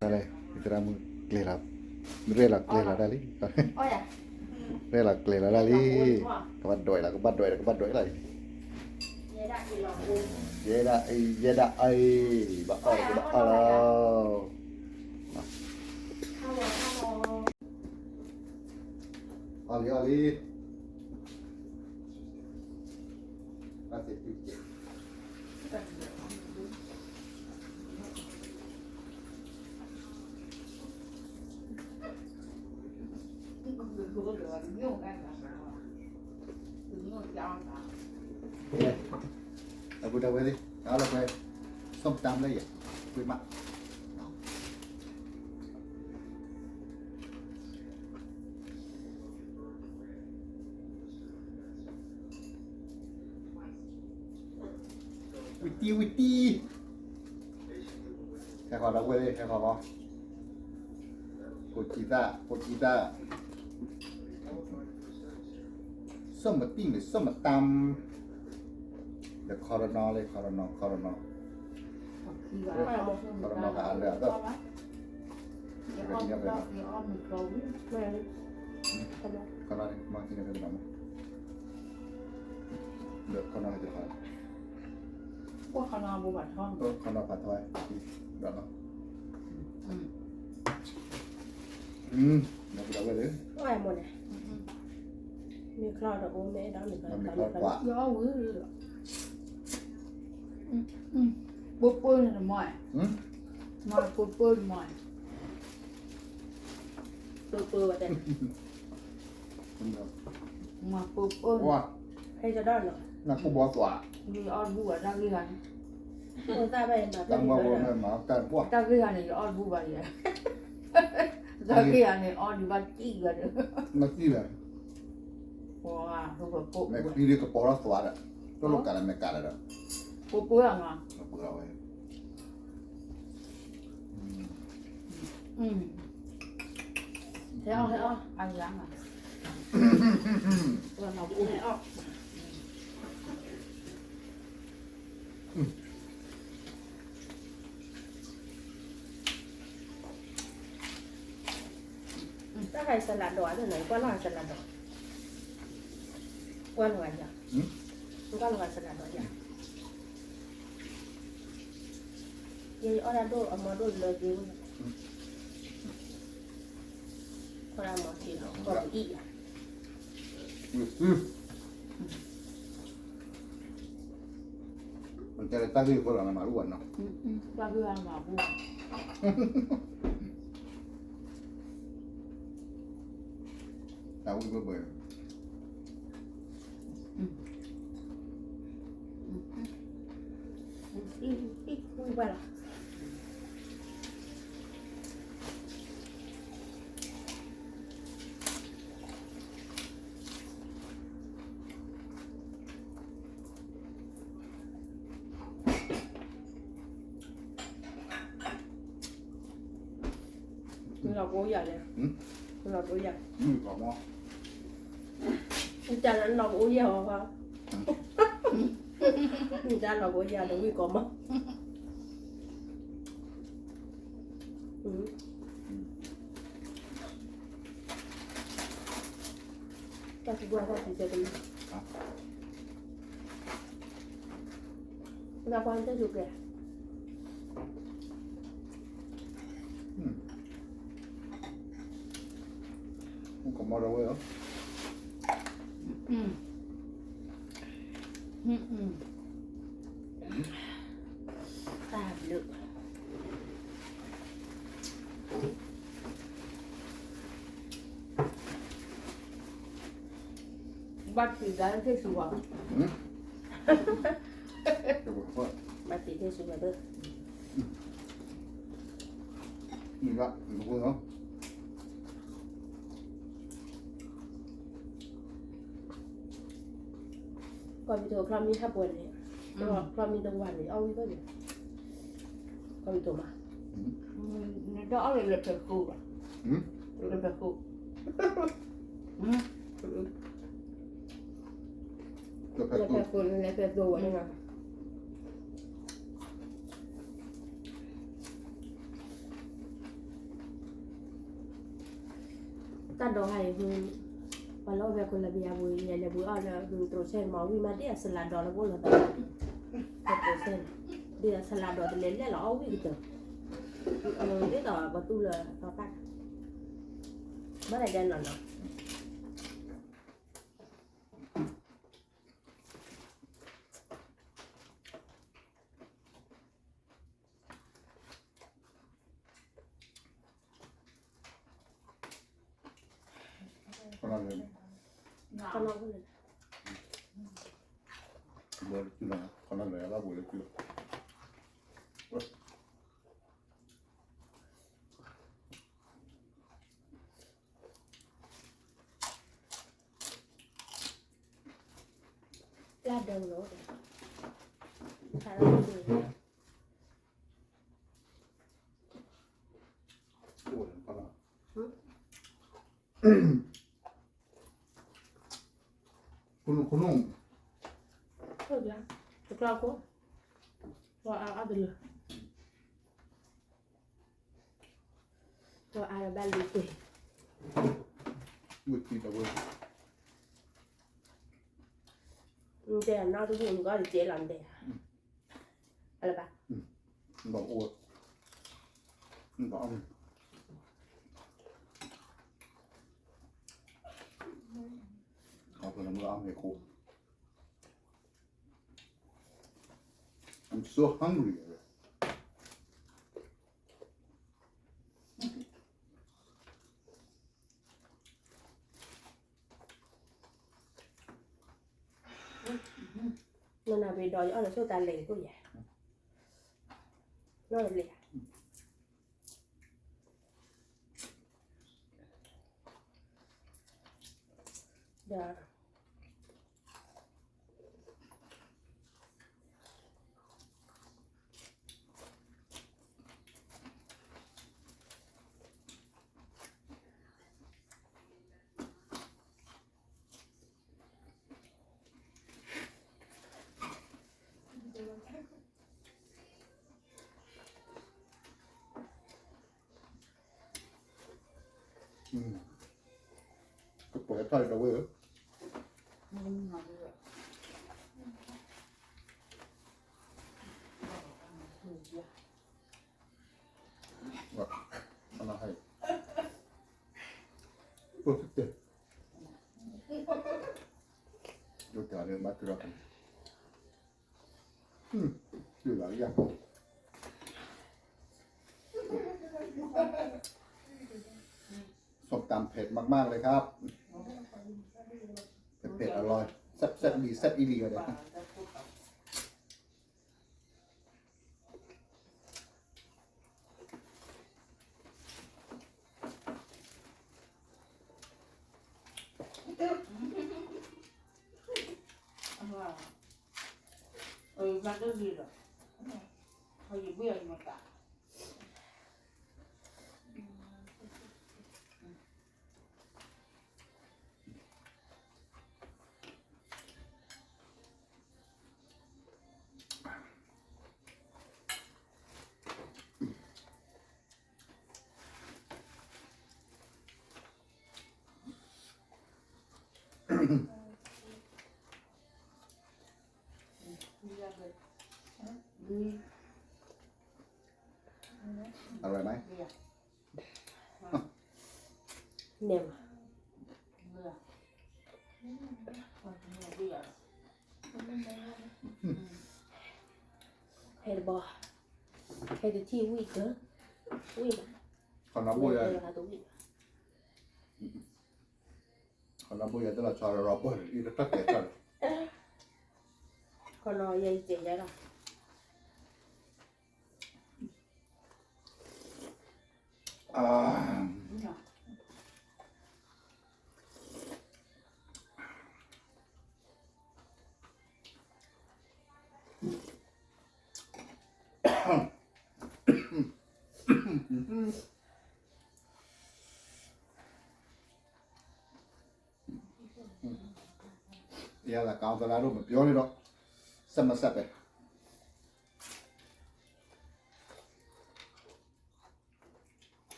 Dale, entramos rela dali. Oh ya. Rela dali. Kapan doi lah. Vậy đã thì lọc uống. Vậy đã ai. Bác ơi. Ali. Kasih cuci. Aku dah boleh. Kalau kau som tam lagi, kuih mak. Witty. Saya kau dah boleh, saya kau. Pocita. Som ting, som tam. The coronal. Coronal tak ada tu. Kalau ni makin ada nama. The coronal je kan. พวกคณะบุบัติห้อง Coronal patoi. Dah lah. Dah dah boleh. ก็ไอ้หมดเนี่ยมีคลอดโอ้แม่ดาวหนึ่ง Mình có quả. ย่อวื้อปุ๊บปื้นหน่อยมาปุ๊บปื้นหน่อย เปื่อยแต่ มาปุ๊บปื้น Wah, ให้จะด้านเหรอ nak aku bawa tua. มีออดบัวนักเรียน คนตาไปมา Tang bawa bawa mau kan. Wah, นักเรียนนี่ออดบัวเนี่ยนักเรียนนี่ออดบัตจี้กัน mesti lah. ว้าทุกคนปุ๊บ Mek pilih ke poros tua dah. Tu lo kalah mek kalah dah. ปุ๊บเปื้อนอ่ะ Apa kau ni? เฮ้ยอันยังอ่ะ เราอุ้มให้ออกถ้าใครสลัดดอกที่ไหนก็รอสลัดดอกว่าหน่อยจ้ะมันก็รอสลัดดอกจ้ะยังออร์โดเอามาดูเลยดิวคนละหมอทีเนาะก็อีก Mencari tadi kau orang maluan no. นักเรียนมาบัว Tahu juga boleh. Không phải là Tôi là cố vậy nè. Tôi là cố vậy. Có không? Cha nó là cố vậy hả? Cha là cố vậy đừng bị có mất. Các chị qua thì sẽ đi. Ra quan tới được kìa. Không có màu đâu ấy hả? Ta được. bắt thì đã thấy sủa Bắt thì thế sủa được. Nhìn vậy, được không? Còn bị thua không đi hấp buồn này. Không đi đông hoàn thì ông có gì. Còn bị thua mà. đó là lực thực cụ lực thực cụ 저 แล้วแพ 뱃도 คุณแล้วแพตัวนี่นะตัดดอกให้คือวันเราแพคุณระเบียบุยเนี่ยบุยเอาแล้วคือตัวเช่นหมอวิมาเดียสลัดดอกแล้วก็เลยแบบตัวเช่นเดียสลัดดอกเล่นแล้วเอาวิ่งตัวเดี๋ยวต่อประตูเลยต่อกันเมื่อไหร่จะนอนเนาะ 건하면 ก็นอนก็เลย 뭘 주나 건하면 내가 뭘 주. ลาดเดิมรถถ้าเราดู 뭘 건하. 군웅 เท่าไหร่จะกล้าก็ว่าเอาไปเลยว่าอะไรบ้างดีกว่า 무티다 뭐. แต่นอกจากนี้ก็จะเจริญเดียอะไรปะ 너 옷. 너 안. 그럼 뭐 안 해고. I'm so hungry. นั่นน่ะไปดอยเอาแล้วช่วยตาเหล่กูใหญ่น่าเลยเดี๋ยวก็ปล่อยไทยเราเว้ย ว่าอะไรให้ปวดเจ็บยกขาเดินมาตรักันอยู่หลายอย่างส้มตำเผ็ดมากๆเลยครับเผ็ดๆอร่อยแซ่บๆดีแซ่บอีหลีเลย มันก็ดีหรอกเขาอยู่เบี้ยมาตา อร่อยไหม เนี่ย เห็นบ่เห็นที่วิ่งเนอะวิ่ง ขอน้ำบุย ค่ะตัววิ่ง ขอน้ำบุยตลอดชอรอบเลยอีกตั้งแต่กัน คนรอยัยเจ๋งได้หรอ อ่า เ ရတာကောင်းသလားတော့မပြောနဲ့တော့ဆက်မဆက်ပဲ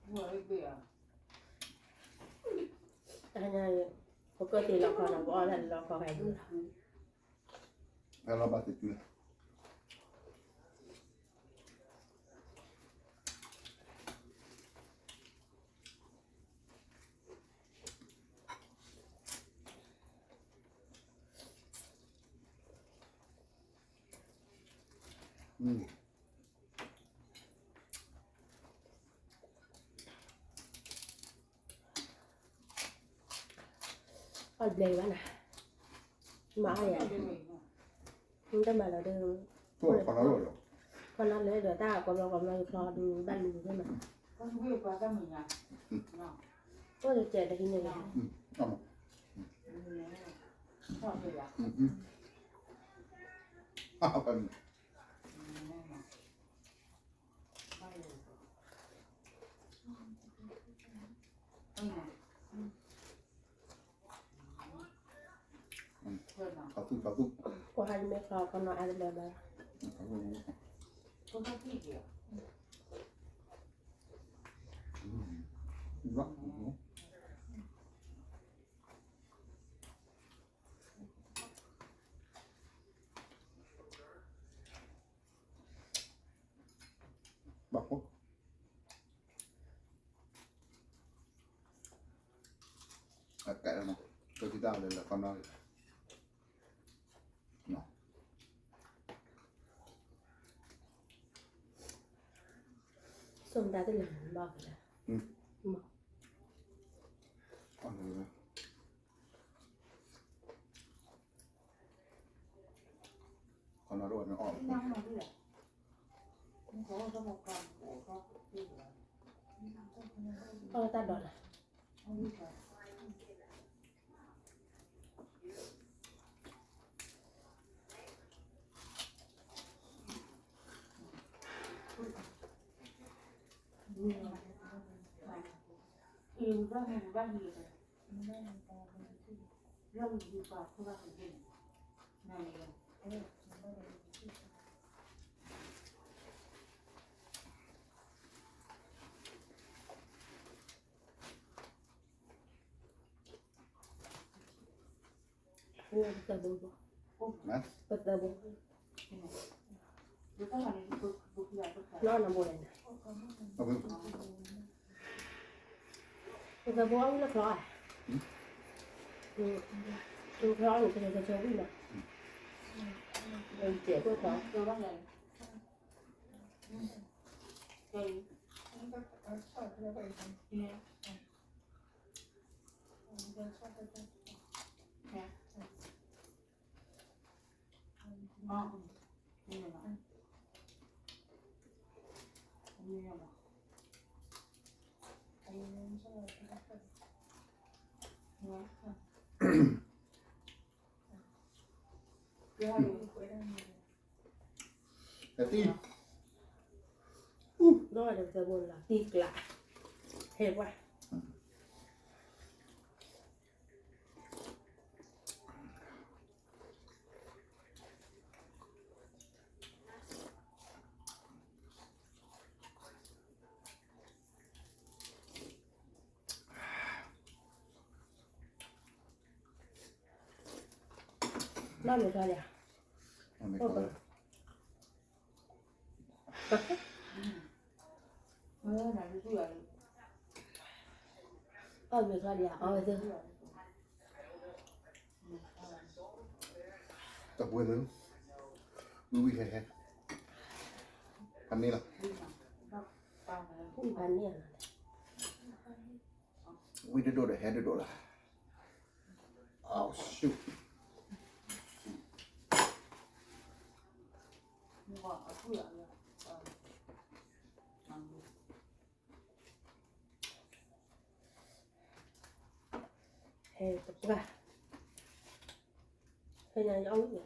หัวไอ้เบี้ย อันนี้ปกติเราคนเราบอกอะไรเราก็ให้ดู ဘယ်လိုပါတိကျလဲ嗯 เอาเลยว่านะมาอย่างมันจะมาเราเดิน တော့ခဏတော့ရော คนนั้นเลยเดี๋ยวตากำลังคลอดูด้านลูใช่ไหม ก็เบี้ยกว่าก็มีนะเนาะ ก็จะเจอแต่ที่นี่ အမ ชอบเลยอ่ะ ဟာပန် เขาตุ้เขาตุ้ ก็ให้ไม่คลอก็นอนอะไรแบบนั้น ก็ต้องพี่เดียว รักบักพวกแกะแล้วนะตัวที่ได้เลยแล้วก็น้อยเนาะ ส้มตาที่หลังบอกเลย อันนี้นะคนละรสนะออก นั่งมาด้วยเขาก็บอกกันโอ้ก็พี่เดียว ก็ตาดอดละ เอาดีกว่าอิ่มก็มันได้ดีเลยเรื่องดีกว่าเพราะว่าเป็นที่ไหนเลย เรื่องตะบู นะ ก็ตะบู เดี๋ยวก็วันนี้บุกใหญ่ก็ใส่ นอนน้ำบูเลยนะ เอาไป ก็ตะบูเอาลูกคลอลูกคลอหนูจะจะเชื่อวิ่งนะเจ็บก็คลอ ตัวว่าไงเก่งเนี่ยอ๋อนี่เหรอนี่เหรอเดี๋ยว แต่ที่ นอนตะบูละตีกละเห็นว่า Nó được rồi nè. อันนี้ก็ ไหนดูสิอ่ะ Được rồi nè. Được. ตะบวยเลยดูวิแค่อันนี้ล่ะ Cũng bán nè. วิได้โดดแฮดได้โดดล่ะอ้าวชิว นี่ว่าเอาเสื้อเนี่ยนั่งดู Hè tập ra. Thế nhà ông nè.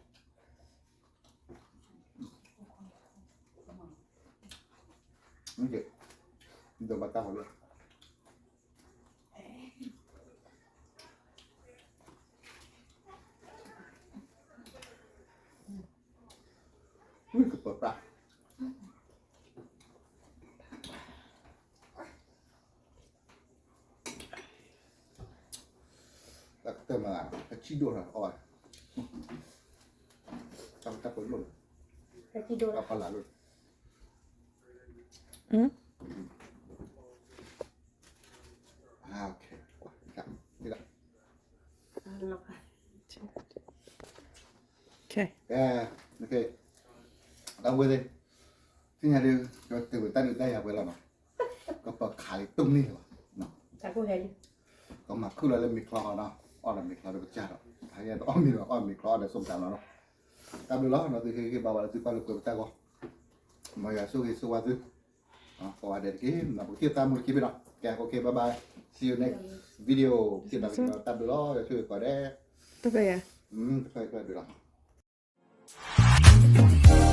นี่เด็กเดี๋ยวมาตั้งเลย ปลาแล้วเติมมาชิโดนะอ๋อทำผลหล่น แต่ที่โดน กับปลาหล่น โอเคครับนี่แหละ เนาะค่ะ Okay. โอเคเอาไว้เลยที่ไหนดีก็ตื่นตั้งได้เอาไว้แล้วเนาะก็ปลาขายตุ้มนี่เหรอเนาะ จากกูเห็น ก็มาขึ้นแล้วมีคลอเนาะอ้อนมีคลอเดี๋ยวจ้าเนาะหายอ้อนมีคลอเดี๋ยวส่งตามเนาะตามดูแล้วเนาะคือบ่าวเราซื้อปลาลูกเกลือจ้าก็มาอย่าสู้สู้ว่าซื้อเนาะเพราะว่าเด็กกินนะพวกที่ตามมือคิดไปเนาะแกโอเคบายบาย see you next video ที่เราตามดูแล้วช่วยก่อนได้ Bye bye. ค่อยๆดูแล้ว